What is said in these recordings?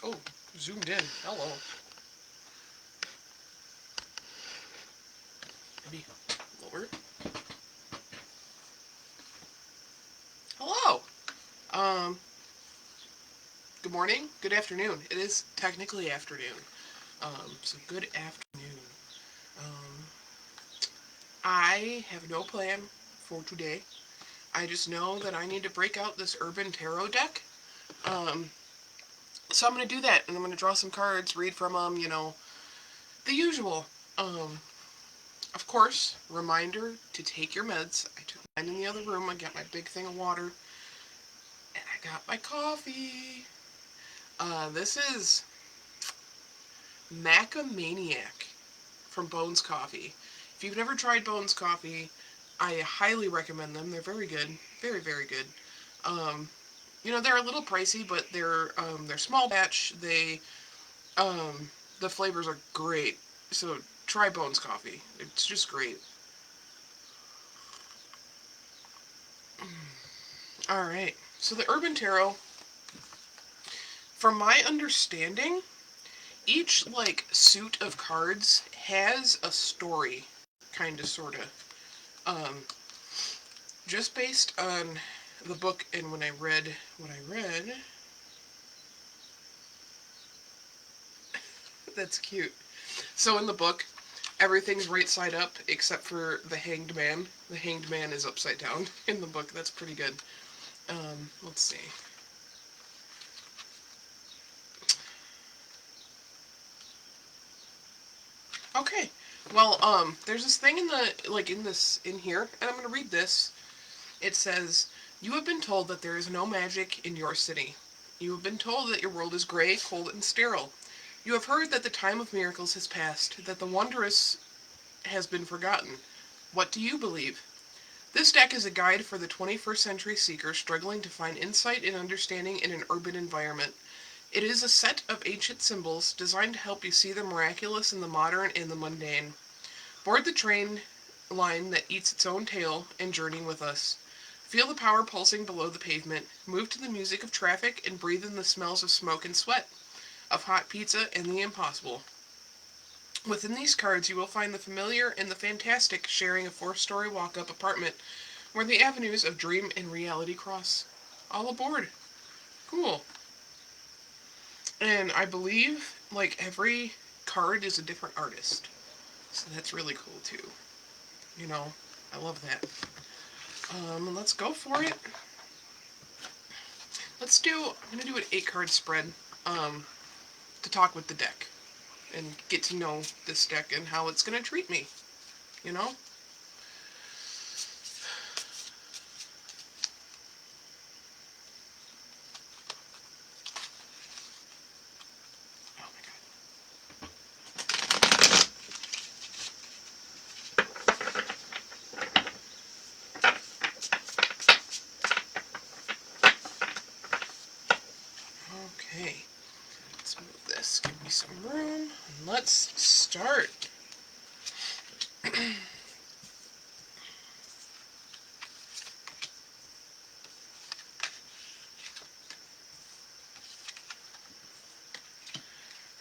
Oh, zoomed in. Hello. Maybe lower. Hello. Um, Good morning, good afternoon. It is technically afternoon. So good afternoon. Um, I have no plan for today. I just know that I need to break out this Urban Tarot deck. Um, so I'm going to do that, and I'm going to draw some cards, read from them, the usual. Um, of course, reminder to take your meds. I took mine in the other room. I got my big thing of water, and I got my coffee. This is Macamaniac from Bones Coffee. If you've never tried Bones Coffee, I highly recommend them. They're very good, very very good. Um, they're a little pricey, but they're small batch. The flavors are great. So try Bones Coffee. It's just great. All right. So the Urban Tarot, from my understanding, each like suit of cards has a story, kind of, sorta. Um, just based on the book and when I read what I read, that's cute. So in the book, everything's right side up except for the Hanged Man. The Hanged Man is upside down in the book. That's pretty good. Let's see. Okay. Well, there's this thing in the in here, and I'm gonna read this. It says, "You have been told that there is no magic in your city. You have been told that your world is gray, cold, and sterile. You have heard that the time of miracles has passed, that the wondrous has been forgotten. What do you believe? This deck is a guide for the 21st century seeker struggling to find insight and understanding in an urban environment. It is a set of ancient symbols designed to help you see the miraculous in the modern and the mundane. Board the train line that eats its own tail and journey with us. Feel the power pulsing below the pavement. Move to the music of traffic and breathe in the smells of smoke and sweat, of hot pizza and the impossible. Within these cards, you will find the familiar and the fantastic sharing a four-story walk-up apartment where the avenues of dream and reality cross. All aboard. Cool. And I believe, like, every card is a different artist. So that's really cool, too. You know, I love that. Let's go for it. I'm going to do an 8-card spread to talk with the deck and get to know this deck and how it's going to treat me, you know? Oh my god. Okay. Let's move this. Give me some room. And let's start.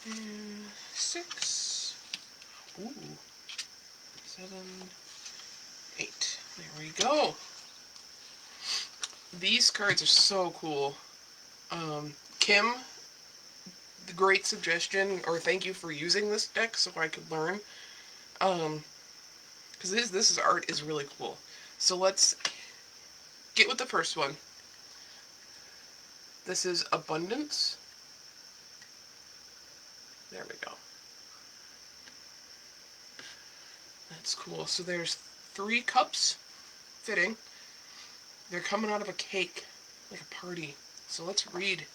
And 6. Ooh. 7. 8. There we go. These cards are so cool. Kim, the great suggestion, or thank you for using this deck so I could learn. Because this is art is really cool. So let's get with the first one. This is Abundance. There we go. That's cool. So there's 3 cups. Fitting. They're coming out of a cake, like a party. So let's read.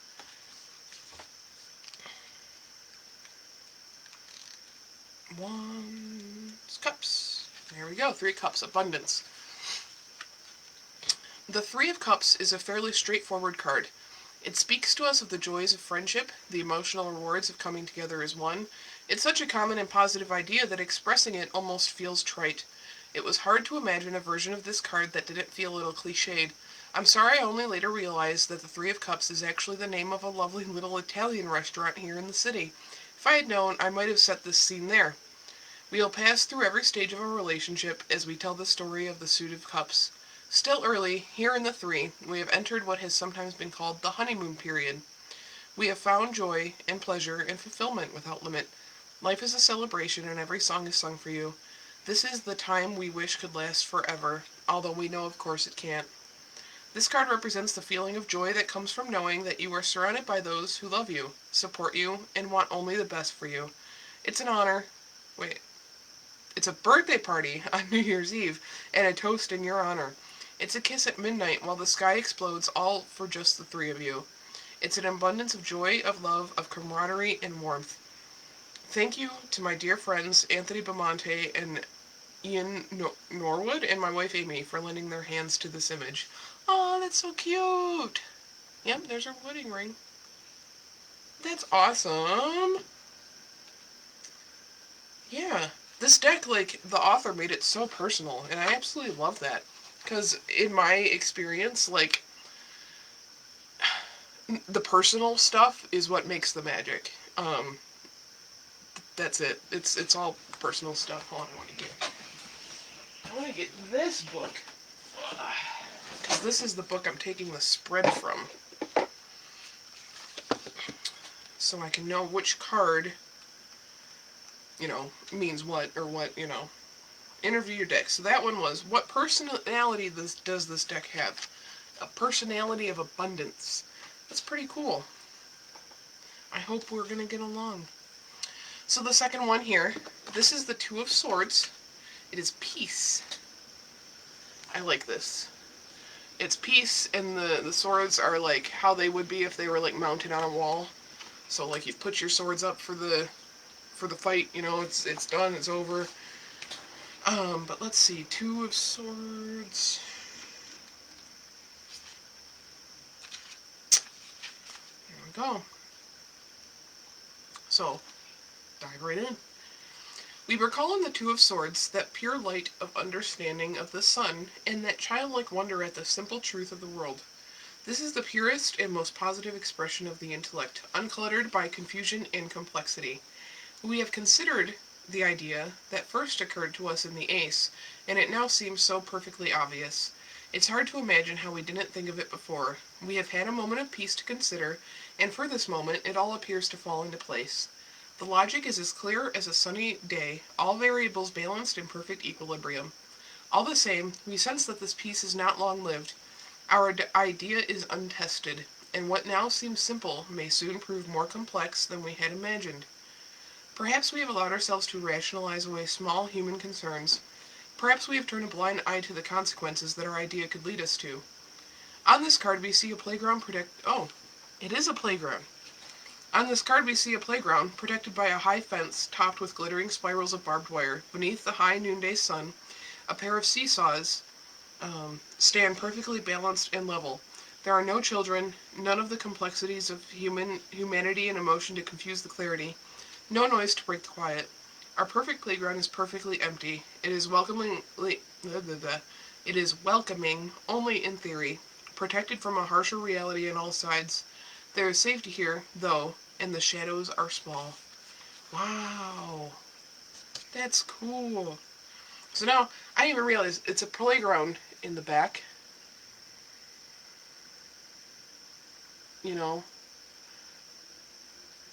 One cups. There we go. 3 cups. Abundance. The 3 of Cups is a fairly straightforward card. It speaks to us of the joys of friendship, the emotional rewards of coming together as one. It's such a common and positive idea that expressing it almost feels trite. It was hard to imagine a version of this card that didn't feel a little cliched. I'm sorry I only later realized that the Three of Cups is actually the name of a lovely little Italian restaurant here in the city. If I had known, I might have set this scene there. We will pass through every stage of a relationship as we tell the story of the Suit of Cups. Still early, here in the Three, we have entered what has sometimes been called the honeymoon period. We have found joy and pleasure and fulfillment without limit. Life is a celebration and every song is sung for you. This is the time we wish could last forever, although we know of course it can't. This card represents the feeling of joy that comes from knowing that you are surrounded by those who love you, support you, and want only the best for you. It's an honor. Wait. It's a birthday party on New Year's Eve and a toast in your honor. It's a kiss at midnight while the sky explodes, all for just the three of you. It's an abundance of joy, of love, of camaraderie, and warmth. Thank you to my dear friends Anthony Bamonte and Ian Norwood and my wife Amy for lending their hands to this image. Oh, that's so cute. Yep, there's our wedding ring. That's awesome. Yeah. This deck, like, the author made it so personal, and I absolutely love that. Because in my experience, like, the personal stuff is what makes the magic. That's it. It's all personal stuff. Hold on, I want to get this book. Because this is the book I'm taking the spread from. So I can know which card, means what, or what, Interview your deck. So that one was, what personality does this deck have? A personality of abundance. That's pretty cool. I hope we're going to get along. So the second one here, this is the Two of Swords. It is peace. I like this. It's peace, and the swords are like how they would be if they were like mounted on a wall. So like you put your swords up for the fight, it's done, it's over. But let's see, Two of Swords. Here we go. So, dive right in. We recall in the Two of Swords that pure light of understanding of the sun and that childlike wonder at the simple truth of the world. This is the purest and most positive expression of the intellect, uncluttered by confusion and complexity. We have considered the idea that first occurred to us in the Ace, and it now seems so perfectly obvious. It's hard to imagine how we didn't think of it before. We have had a moment of peace to consider, and for this moment it all appears to fall into place. The logic is as clear as a sunny day, all variables balanced in perfect equilibrium. All the same, we sense that this peace is not long-lived. Our idea is untested, and what now seems simple may soon prove more complex than we had imagined. Perhaps we have allowed ourselves to rationalize away small human concerns. Perhaps we have turned a blind eye to the consequences that our idea could lead us to. On this card we see a playground it is a playground. On this card we see a playground protected by a high fence topped with glittering spirals of barbed wire. Beneath the high noonday sun, a pair of seesaws stand perfectly balanced and level. There are no children, none of the complexities of humanity and emotion to confuse the clarity, no noise to break the quiet. Our perfect playground is perfectly empty. It is welcoming only in theory, protected from a harsher reality on all sides. There is safety here, though, and the shadows are small. Wow. That's cool. So now, I didn't even realize it's a playground in the back.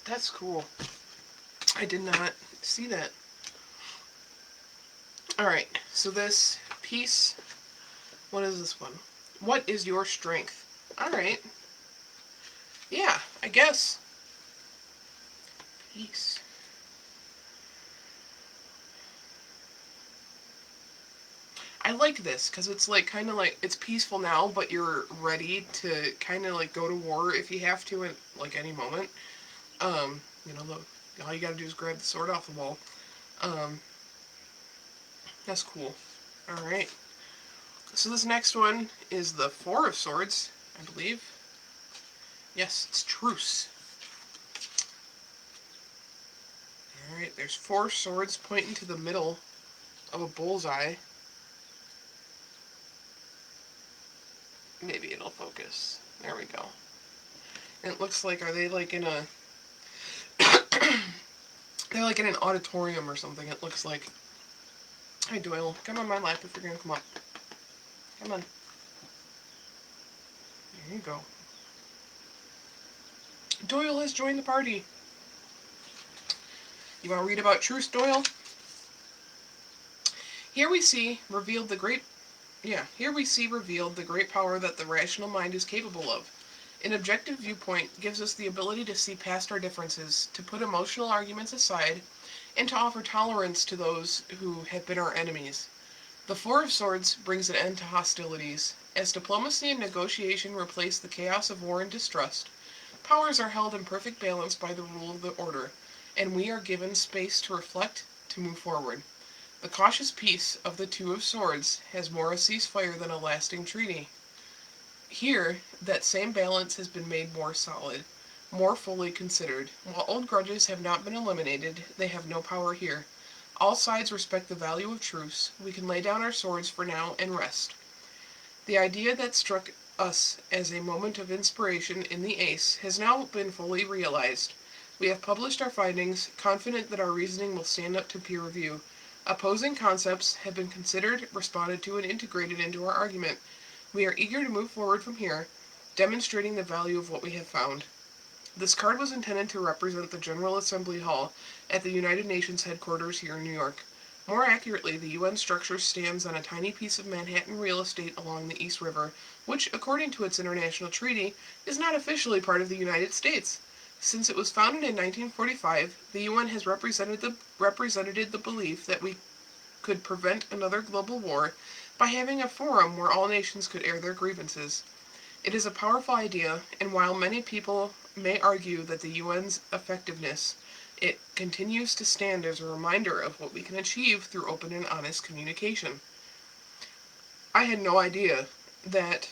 That's cool. I did not see that. Alright, so this piece, what is this one? What is your strength? Alright. Yeah, I guess. Peace. I like this because it's like kind of like it's peaceful now, but you're ready to kind of like go to war if you have to at like any moment. Um, all you gotta do is grab the sword off the wall. Um, that's cool. All right. So this next one is the Four of Swords, I believe. Yes, it's truce. All right. There's four swords pointing to the middle of a bullseye. Maybe focus. There we go. And it looks like, are they like in a... they're like in an auditorium or something, it looks like. Hi, Doyle. Come on my lap if you're going to come up. Come on. There you go. Doyle has joined the party. You want to read about truce, Doyle? Here we see revealed the great power that the rational mind is capable of. An objective viewpoint gives us the ability to see past our differences, to put emotional arguments aside, and to offer tolerance to those who have been our enemies. The Four of Swords brings an end to hostilities. As diplomacy and negotiation replace the chaos of war and distrust, powers are held in perfect balance by the rule of the order, and we are given space to reflect, to move forward. The cautious peace of the Two of Swords has more a ceasefire than a lasting treaty. Here, that same balance has been made more solid, more fully considered. While old grudges have not been eliminated, they have no power here. All sides respect the value of truce. We can lay down our swords for now and rest. The idea that struck us as a moment of inspiration in the Ace has now been fully realized. We have published our findings, confident that our reasoning will stand up to peer review. Opposing concepts have been considered, responded to, and integrated into our argument. We are eager to move forward from here, demonstrating the value of what we have found. This card was intended to represent the General Assembly Hall at the United Nations headquarters here in New York. More accurately, the UN structure stands on a tiny piece of Manhattan real estate along the East River, which, according to its international treaty, is not officially part of the United States. Since it was founded in 1945, the UN has represented the belief that we could prevent another global war by having a forum where all nations could air their grievances. It is a powerful idea, and while many people may argue that the UN's effectiveness, it continues to stand as a reminder of what we can achieve through open and honest communication. I had no idea that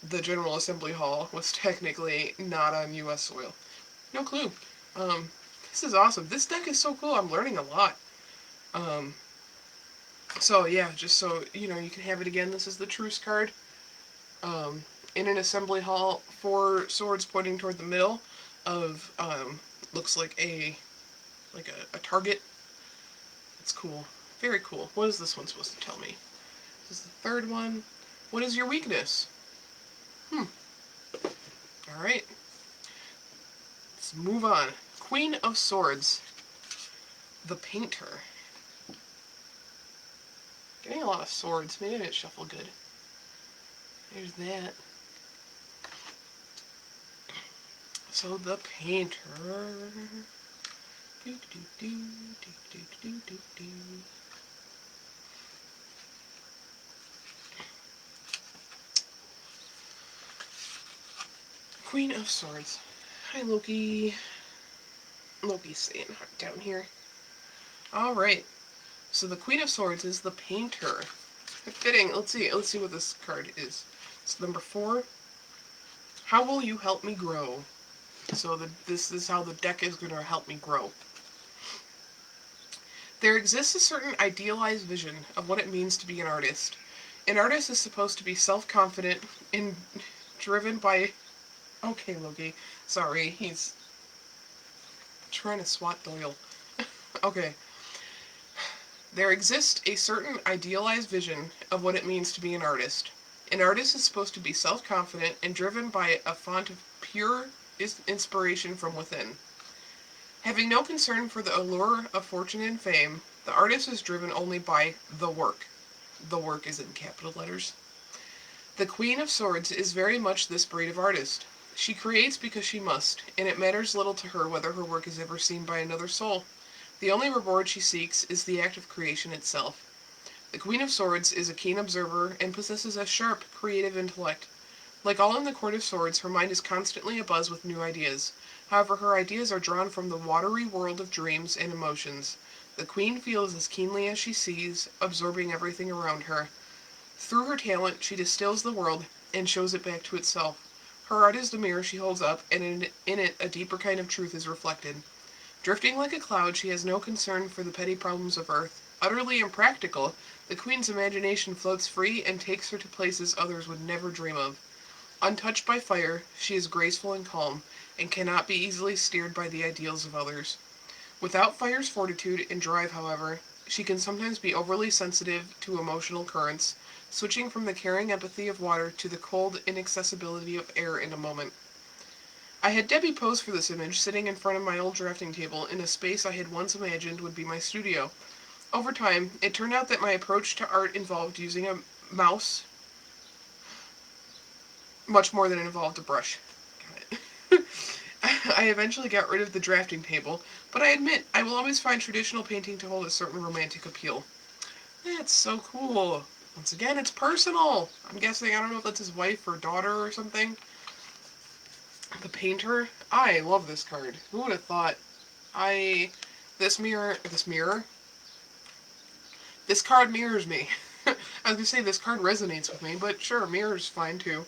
the General Assembly Hall was technically not on U.S. soil. No clue. This is awesome. This deck is so cool. I'm learning a lot. So yeah, just so you know, you can have it again. This is the truce card. In an assembly hall, four swords pointing toward the middle of looks like a target. It's cool. Very cool. What is this one supposed to tell me? This is the third one. What is your weakness? Alright. Let's move on. Queen of Swords. The Painter. Getting a lot of swords. Maybe I didn't shuffle good. There's that. So the Painter. Do, do, do, do, do, do, do, do. Queen of Swords. Hi, Loki. Loki's staying down here. Alright. So the Queen of Swords is the Painter. Fitting. Let's see what this card is. It's number 4. How will you help me grow? So this is how the deck is going to help me grow. There exists a certain idealized vision of what it means to be an artist. An artist is supposed to be self-confident and driven by... Okay, Loki. Sorry, he's trying to swat Doyle. Okay. There exists a certain idealized vision of what it means to be an artist. An artist is supposed to be self-confident and driven by a font of pure inspiration from within. Having no concern for the allure of fortune and fame, the artist is driven only by the work. The work is in capital letters. The Queen of Swords is very much this breed of artist. She creates because she must, and it matters little to her whether her work is ever seen by another soul. The only reward she seeks is the act of creation itself. The Queen of Swords is a keen observer and possesses a sharp, creative intellect. Like all in the Court of Swords, her mind is constantly abuzz with new ideas. However, her ideas are drawn from the watery world of dreams and emotions. The Queen feels as keenly as she sees, absorbing everything around her. Through her talent, she distills the world and shows it back to itself. Her art is the mirror she holds up, and in it a deeper kind of truth is reflected. Drifting like a cloud, she has no concern for the petty problems of earth. Utterly impractical, the Queen's imagination floats free and takes her to places others would never dream of. Untouched by fire, she is graceful and calm, and cannot be easily steered by the ideals of others. Without fire's fortitude and drive, however, she can sometimes be overly sensitive to emotional currents, switching from the caring empathy of water to the cold inaccessibility of air in a moment. I had Debbie pose for this image, sitting in front of my old drafting table in a space I had once imagined would be my studio. Over time, it turned out that my approach to art involved using a mouse much more than it involved a brush. Got it. I eventually got rid of the drafting table, but I admit I will always find traditional painting to hold a certain romantic appeal. That's so cool. Once again, it's personal. I'm guessing, I don't know if that's his wife or daughter or something. The painter. I love this card. Who would have thought? This card mirrors me. I was gonna say this card resonates with me, but sure, mirrors fine too.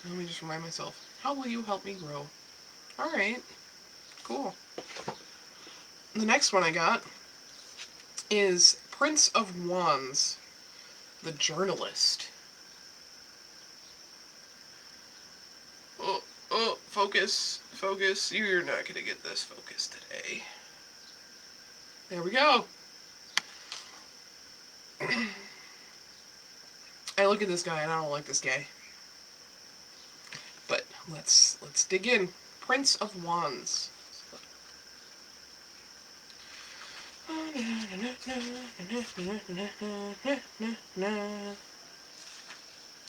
Let me just remind myself. How will you help me grow? Alright, cool. The next one I got is Prince of Wands, the Journalist. Oh, focus. You're not gonna get this focus today. There we go. I look at this guy and I don't like this guy. But let's dig in. Prince of Wands.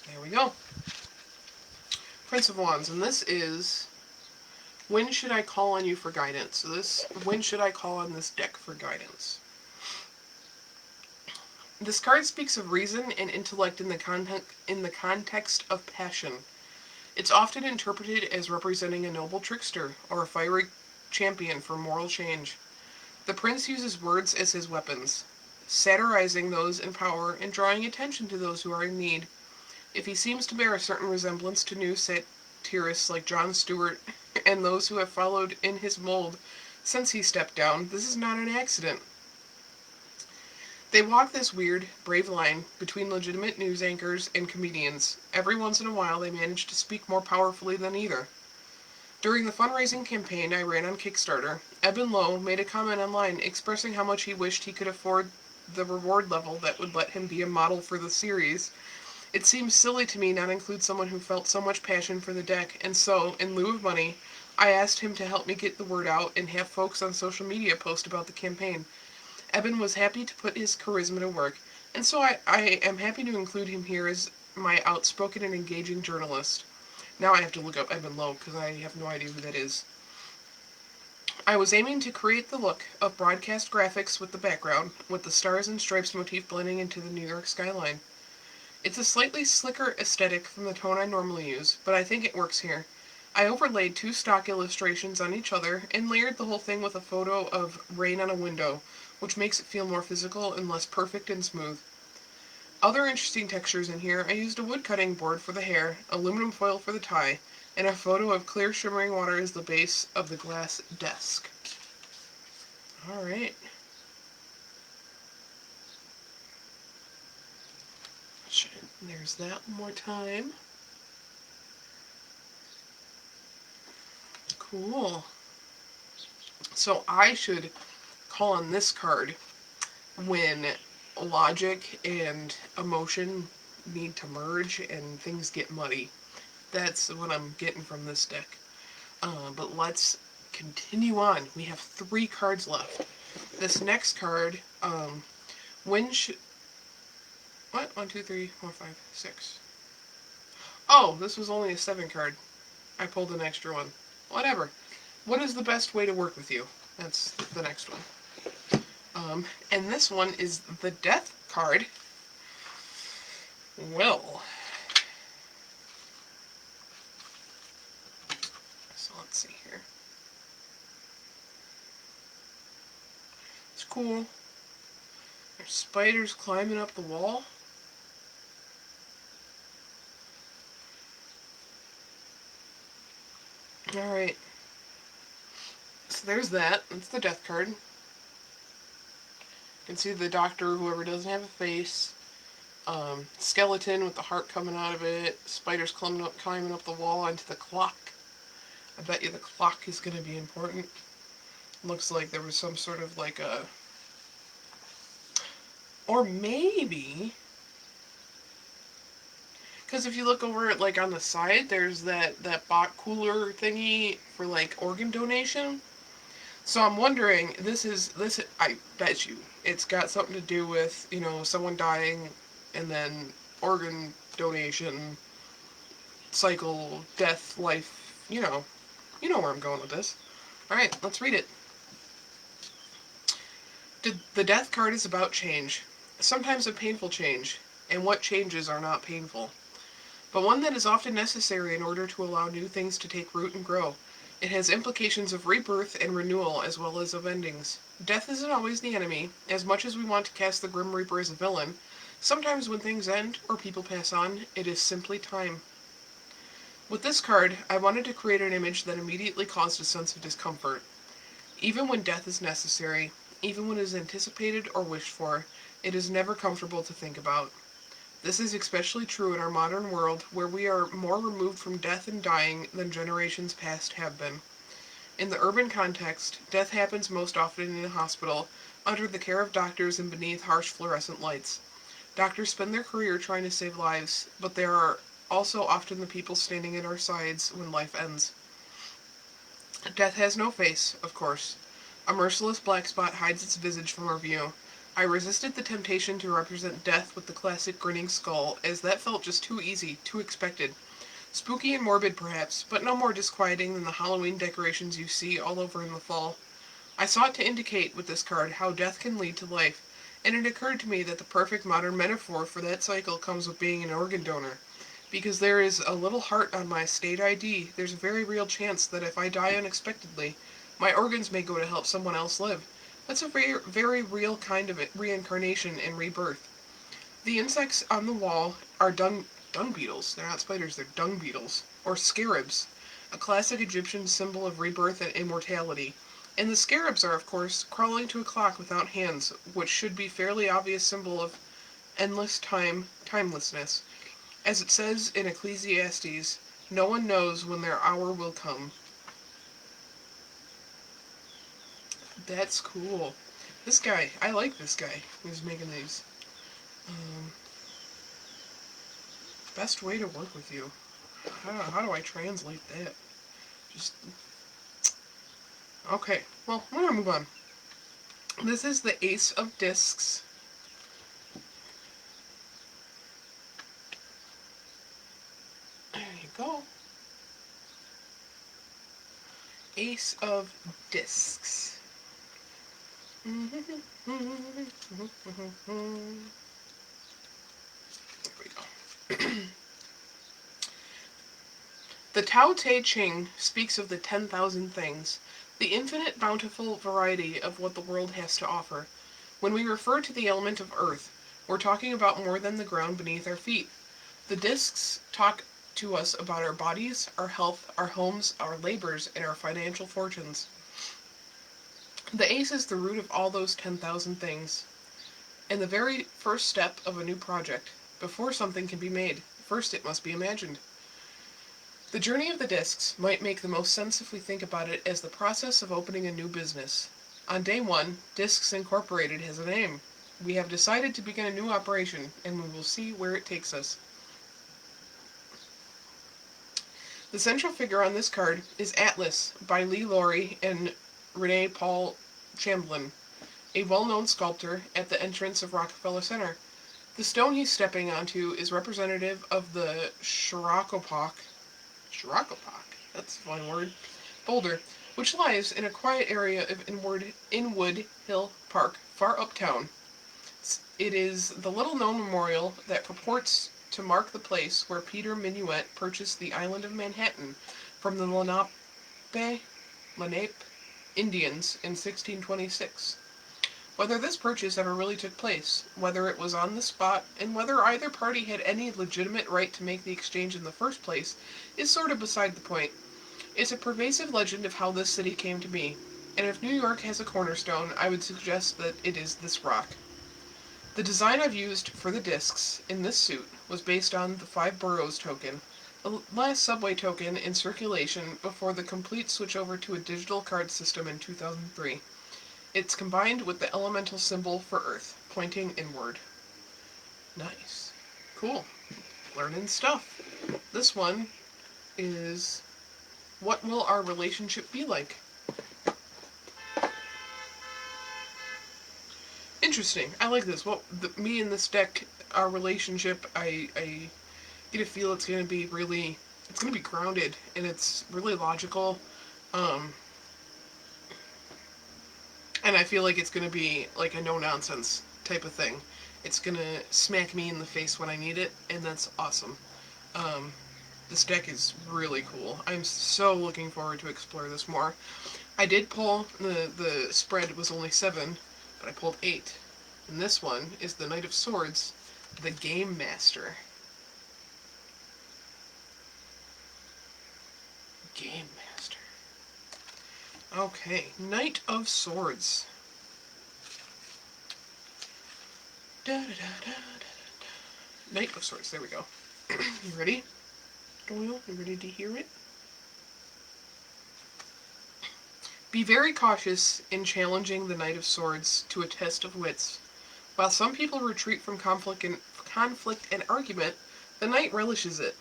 There we go. Prince of Wands, and this is when should I call on you for guidance? So when should I call on this deck for guidance? This card speaks of reason and intellect in the context of passion. It's often interpreted as representing a noble trickster or a fiery champion for moral change. The prince uses words as his weapons, satirizing those in power and drawing attention to those who are in need. If he seems to bear a certain resemblance to new satirists like Jon Stewart and those who have followed in his mold since he stepped down, this is not an accident. They walk this weird, brave line between legitimate news anchors and comedians. Every once in a while, they manage to speak more powerfully than either. During the fundraising campaign I ran on Kickstarter, Eben Lowe made a comment online expressing how much he wished he could afford the reward level that would let him be a model for the series. It seems silly to me not include someone who felt so much passion for the deck, and so, in lieu of money, I asked him to help me get the word out and have folks on social media post about the campaign. Eben was happy to put his charisma to work, and so I am happy to include him here as my outspoken and engaging journalist. Now I have to look up Eben Lowe, because I have no idea who that is. I was aiming to create the look of broadcast graphics with the background, with the stars and stripes motif blending into the New York skyline. It's a slightly slicker aesthetic from the tone I normally use, but I think it works here. I overlaid 2 stock illustrations on each other and layered the whole thing with a photo of rain on a window, which makes it feel more physical and less perfect and smooth. Other interesting textures in here, I used a wood cutting board for the hair, aluminum foil for the tie, and a photo of clear shimmering water as the base of the glass desk. Alright. There's that one more time. Cool. So I should call on this card when logic and emotion need to merge and things get muddy. That's what I'm getting from this deck. But let's continue on. We have 3 cards left. This next card, when should... What? 1, 2, 3, 4, 5, 6. Oh, this was only a 7 card. I pulled an extra one. Whatever. What is the best way to work with you? That's the next one. And this one is the Death card. Well. So let's see here. It's cool. There's spiders climbing up the wall. Alright. So there's that. That's the Death card. You can see the doctor, whoever doesn't have a face. Skeleton with the heart coming out of it. Spiders climbing up the wall onto the clock. I bet you the clock is going to be important. Looks like there was some sort of like a... Or maybe... Because if you look over it, like, on the side, there's that bot cooler thingy for, like, organ donation. So I'm wondering, I bet you, it's got something to do with, someone dying and then organ donation, cycle, death, life, You know where I'm going with this. Alright, let's read it. The death card is about change. Sometimes a painful change, and what changes are not painful. But one that is often necessary in order to allow new things to take root and grow. It has implications of rebirth and renewal as well as of endings. Death isn't always the enemy, as much as we want to cast the Grim Reaper as a villain. Sometimes when things end, or people pass on, it is simply time. With this card, I wanted to create an image that immediately caused a sense of discomfort. Even when death is necessary, even when it is anticipated or wished for, it is never comfortable to think about. This is especially true in our modern world, where we are more removed from death and dying than generations past have been. In the urban context, death happens most often in a hospital, under the care of doctors and beneath harsh fluorescent lights. Doctors spend their career trying to save lives, but there are also often the people standing at our sides when life ends. Death has no face, of course. A merciless black spot hides its visage from our view. I resisted the temptation to represent death with the classic grinning skull, as that felt just too easy, too expected. Spooky and morbid, perhaps, but no more disquieting than the Halloween decorations you see all over in the fall. I sought to indicate with this card how death can lead to life, and it occurred to me that the perfect modern metaphor for that cycle comes with being an organ donor. Because there is a little heart on my state ID, there's a very real chance that if I die unexpectedly, my organs may go to help someone else live. That's a very, very real kind of reincarnation and rebirth. The insects on the wall are dung beetles. They're not spiders, they're dung beetles. Or scarabs, a classic Egyptian symbol of rebirth and immortality. And the scarabs are, of course, crawling to a clock without hands, which should be fairly obvious symbol of endless timelessness. As it says in Ecclesiastes, no one knows when their hour will come. That's cool. This guy, I like this guy who's making these. Best way to work with you. How do I translate that? Just... Okay, well, we're gonna move on. This is the Ace of Discs. There you go. Ace of Discs. There we go. The Tao Te Ching speaks of the 10,000 things, the infinite bountiful variety of what the world has to offer. When we refer to the element of earth, we're talking about more than the ground beneath our feet. The discs talk to us about our bodies, our health, our homes, our labors, and our financial fortunes. The ace is the root of all those 10,000 things, and the very first step of a new project. Before something can be made, first it must be imagined. The journey of the discs might make the most sense if we think about it as the process of opening a new business. On day one, Discs Incorporated has a name. We have decided to begin a new operation, and we will see where it takes us. The central figure on this card is Atlas by Lee Laurie and Rene Paul Chamblin, a well-known sculptor at the entrance of Rockefeller Center. The stone he's stepping onto is representative of the Shirakopak, that's a fun word, boulder, which lies in a quiet area of Inwood Hill Park, far uptown. It is the little-known memorial that purports to mark the place where Peter Minuet purchased the island of Manhattan from the Lenape Indians in 1626. Whether this purchase ever really took place, whether it was on the spot, and whether either party had any legitimate right to make the exchange in the first place, is sort of beside the point. It's a pervasive legend of how this city came to be, and if New York has a cornerstone, I would suggest that it is this rock. The design I've used for the discs in this suit was based on the 5 boroughs token, the last subway token in circulation before the complete switch over to a digital card system in 2003. It's combined with the elemental symbol for Earth, pointing inward. Nice. Cool. Learning stuff. This one is, what will our relationship be like? Interesting. I like this. Well, me and this deck, our relationship, I get a feel it's going to be really, it's going to be grounded, and it's really logical. Um, and I feel like it's going to be like a no-nonsense type of thing. It's going to smack me in the face when I need it, and that's awesome. Um, this deck is really cool. I'm so looking forward to explore this more. I did pull, the spread was only 7, but I pulled 8. And this one is the Knight of Swords, the Game Master. Game Master. Okay, Knight of Swords. Knight of Swords, there we go. You ready, Doyle? You ready to hear it? Be very cautious in challenging the Knight of Swords to a test of wits. While some people retreat from conflict and argument, the Knight relishes it.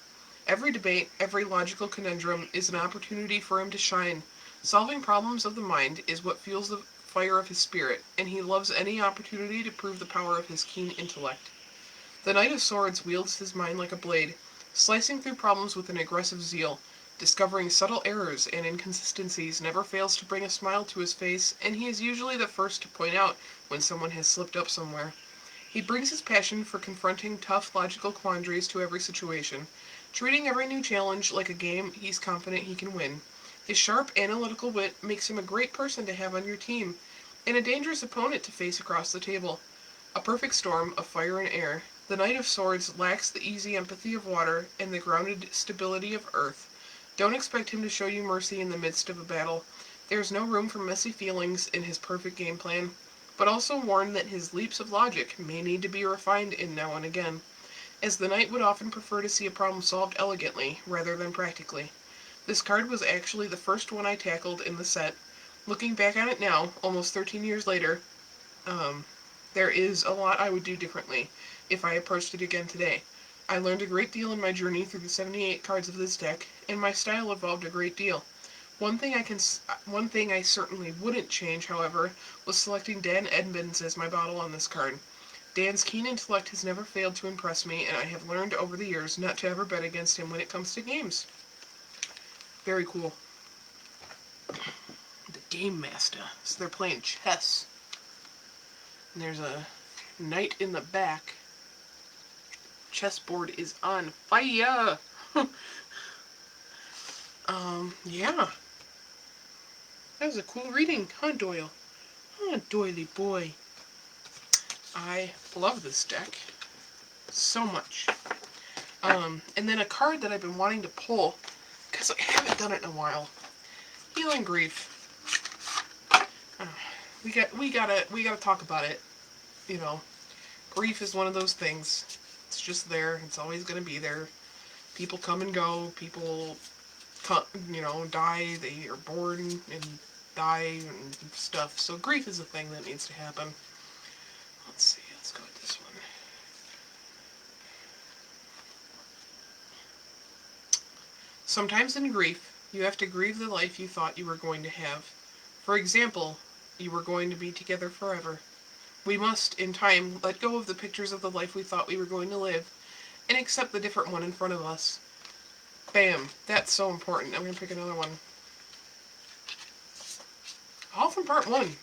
Every debate, every logical conundrum is an opportunity for him to shine. Solving problems of the mind is what fuels the fire of his spirit, and he loves any opportunity to prove the power of his keen intellect. The Knight of Swords wields his mind like a blade, slicing through problems with an aggressive zeal. Discovering subtle errors and inconsistencies never fails to bring a smile to his face, and he is usually the first to point out when someone has slipped up somewhere. He brings his passion for confronting tough, logical quandaries to every situation. Treating every new challenge like a game he's confident he can win. His sharp, analytical wit makes him a great person to have on your team, and a dangerous opponent to face across the table. A perfect storm of fire and air, the Knight of Swords lacks the easy empathy of water and the grounded stability of earth. Don't expect him to show you mercy in the midst of a battle. There is no room for messy feelings in his perfect game plan, but also warn that his leaps of logic may need to be refined in now and again, as the knight would often prefer to see a problem solved elegantly rather than practically. This card was actually the first one I tackled in the set. Looking back on it now, almost 13 years later, there is a lot I would do differently if I approached it again today. I learned a great deal in my journey through the 78 cards of this deck, and my style evolved a great deal. One thing I certainly wouldn't change, however, was selecting Dan Edmonds as my bottle on this card. Dan's keen intellect has never failed to impress me, and I have learned over the years not to ever bet against him when it comes to games. Very cool. The Game Master. So they're playing chess. And there's a knight in the back. Chessboard is on fire. Yeah. That was a cool reading, huh, Doyle? Huh, Doily boy. I love this deck so much. And then a card that I've been wanting to pull, because I haven't done it in a while. Healing Grief. We gotta talk about it. You know, grief is one of those things. It's just there. It's always gonna be there. People come and go. People, die. They are born and die and stuff. So grief is a thing that needs to happen. Let's see. Let's go with this one. Sometimes in grief, you have to grieve the life you thought you were going to have. For example, you were going to be together forever. We must, in time, let go of the pictures of the life we thought we were going to live, and accept the different one in front of us. Bam. That's so important. I'm going to pick another one. All from part 1.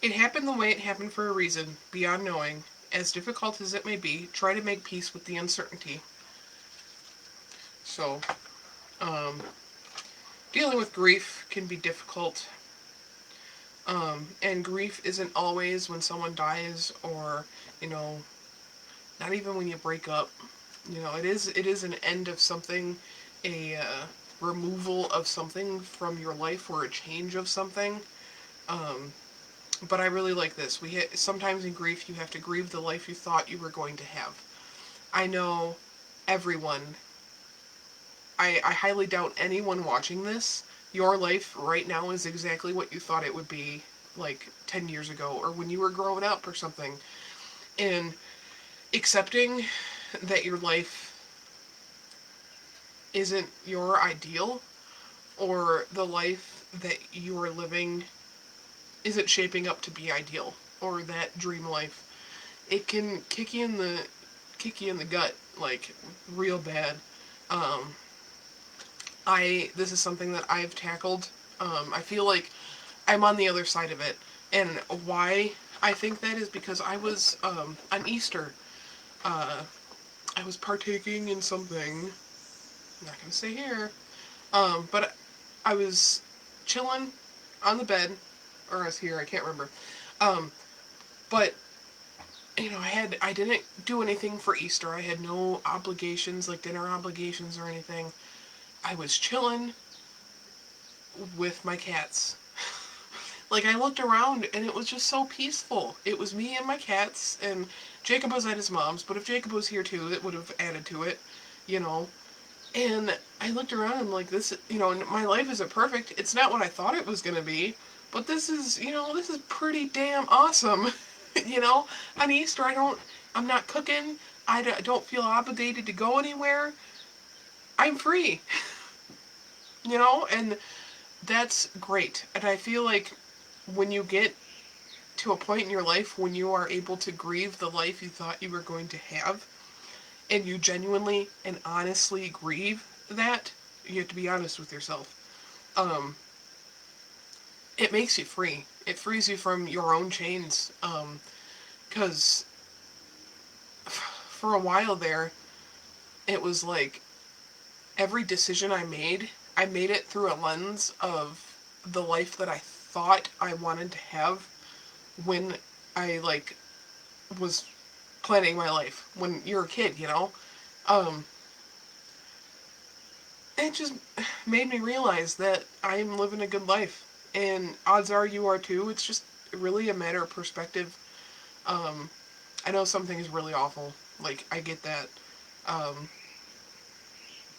It happened the way it happened for a reason, beyond knowing. As difficult as it may be, try to make peace with the uncertainty. So, dealing with grief can be difficult. And grief isn't always when someone dies or, not even when you break up. It is an end of something, a removal of something from your life or a change of something. But I really like this. Sometimes in grief, you have to grieve the life you thought you were going to have. I know everyone, I highly doubt anyone watching this, your life right now is exactly what you thought it would be like 10 years ago or when you were growing up or something. And accepting that your life isn't your ideal or the life that you are living isn't shaping up to be ideal or that dream life, it can kick you in the gut like real bad. Um, I this is something that I've tackled. I feel like I'm on the other side of it, and why I think that is because I was on Easter. Uh, I was partaking in something. I'm not gonna say here. But I was chilling on the bed, or I was here. I can't remember. Um, but I didn't do anything for Easter. I had no obligations, like dinner obligations or anything. I was chilling with my cats. Like I looked around and it was just so peaceful. It was me and my cats, and Jacob was at his mom's, but if Jacob was here too, it would have added to it, you know. And I looked around and I'm like, this, my life isn't perfect. It's not what I thought it was gonna be, but this is pretty damn awesome. you know, on Easter, I'm not cooking. Don't feel obligated to go anywhere. I'm free, and that's great. And I feel like when you get to a point in your life when you are able to grieve the life you thought you were going to have, and you genuinely and honestly grieve that, you have to be honest with yourself. Um, it makes you free. It frees you from your own chains. Because for a while there, it was like every decision I made it through a lens of the life that I thought I wanted to have when I was planning my life when you're a kid, Um, it just made me realize that I'm living a good life, and odds are you are too. It's just really a matter of perspective. Um, I know something is really awful. Like I get that, um,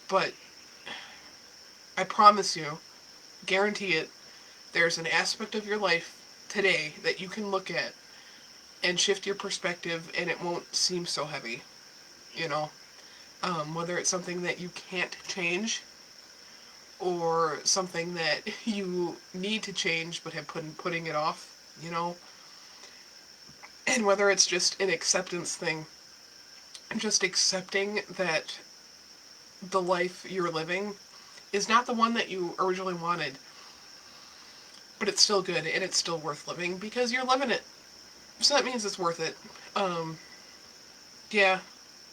but I promise you, guarantee it. There's an aspect of your life today that you can look at and shift your perspective, and it won't seem so heavy. You know, whether it's something that you can't change or something that you need to change but have putting it off, and whether it's just an acceptance thing, just accepting that the life you're living is not the one that you originally wanted, but it's still good and it's still worth living because you're living it. So that means it's worth it. Um, yeah,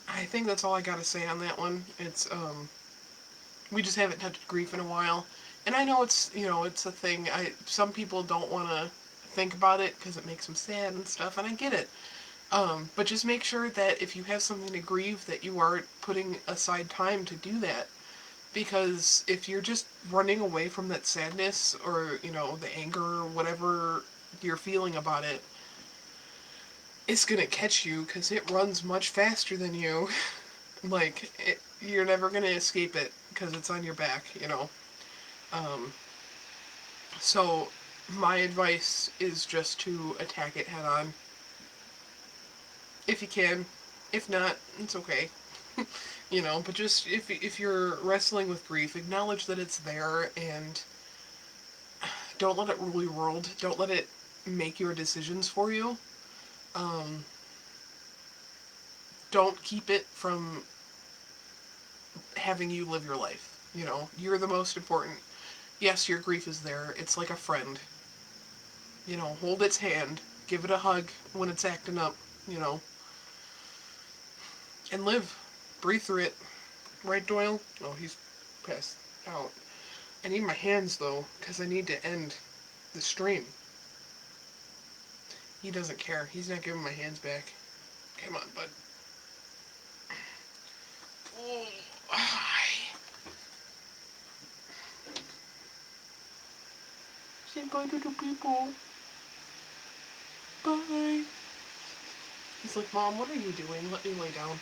I think that's all I gotta say on that one. We just haven't touched grief in a while, and I know it's a thing. Some people don't want to think about it because it makes them sad and stuff, and I get it. But just make sure that if you have something to grieve, that you are putting aside time to do that. Because if you're just running away from that sadness or the anger or whatever you're feeling about it, it's gonna catch you because it runs much faster than you. You're never gonna escape it because it's on your back. Um, so my advice is just to attack it head on if you can. If not, it's okay. But just if you're wrestling with grief, acknowledge that it's there and don't let it rule your world. Don't let it make your decisions for you. Um, don't keep it from having you live your life. You're the most important. Yes, your grief is there. It's like a friend. Hold its hand, give it a hug when it's acting up, you know, and live. Breathe through it. Right, Doyle? Oh, he's passed out. I need my hands, though, because I need to end the stream. He doesn't care. He's not giving my hands back. Come on, bud. Oh, say bye to the people. Bye. He's like, Mom, what are you doing? Let me lay down.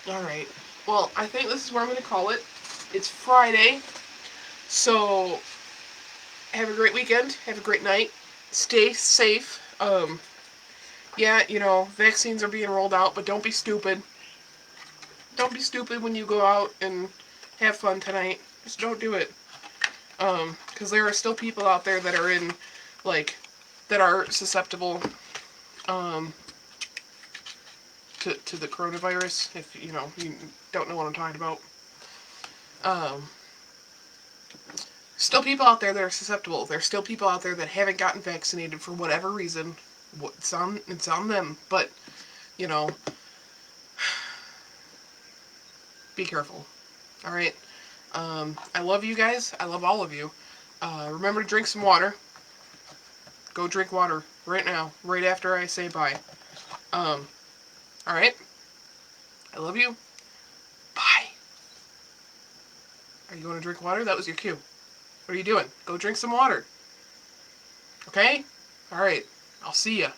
Alright. Well, I think this is where I'm going to call it. It's Friday. So, have a great weekend. Have a great night. Stay safe. Yeah, vaccines are being rolled out, but don't be stupid. Don't be stupid when you go out and have fun tonight. Just don't do it. Because there are still people out there that are that are susceptible, to the coronavirus. If, you don't know what I'm talking about. Still people out there that are susceptible. There's still people out there that haven't gotten vaccinated for whatever reason. It's on them. But, be careful. Alright? I love you guys. I love all of you. Remember to drink some water. Go drink water right now. Right after I say bye. Alright? I love you. Bye. Are you going to drink water? That was your cue. What are you doing? Go drink some water. Okay? Alright. I'll see ya.